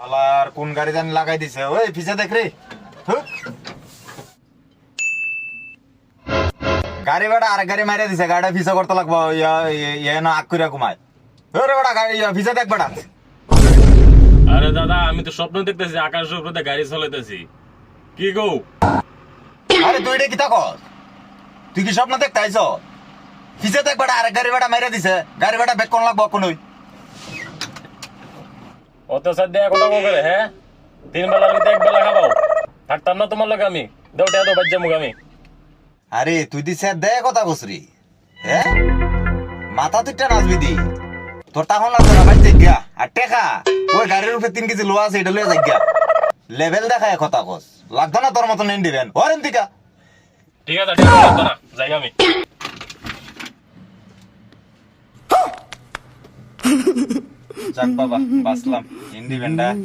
আলার কোন গাড়ি জানি লাগাই দিছে ওই পিছে দেখ রে গাড়ি বেটা আর গাড়ি মারিয়া দিছে গাড়িটা পিছে করতে লাগবো ইয়ে না আগ করে ঘুমায় রে বেটা গাড়ি পিছে দেখ বেটা আরে দাদা আমি তো স্বপ্ন দেখতেছি আকাশের উপরে গাড়ি চালাইতেছি কি গো আরে তুই এটা কি থাকস তুই কি স্বপ্ন দেখতে আইছ পিছে দেখ বেটা আর গাড়ি বেটা মারিয়া দিছে গাড়ি বেটা বেক কোন লাগবো কোন অত সাথে কথা করে হ্যাঁ 3 বেলা নিতে 1 বেলা খাবো থাকতাম না তোমার লগে আমি দেউটা তো বাজ্জা মুখ আমি আরে তুই দিছে দে কথা বসরি হ্যাঁ মাথা তুইটা নাচবি দি তোর তখন লাগতো না বাইতে গিয়া আর টেকা ওই গাড়ির উপরে 3 কেজি লোহা আছে এটা লয়ে যাই গিয়া লেভেল দেখায় কথা কস লাগতো না তোর মতন এন্ড দিবেন ওরেন দিকা ঠিক আছে ঠিক আছে না যাই আমি যাক বাবা বাসলাম ইন্ডিপেন্ডেন্ট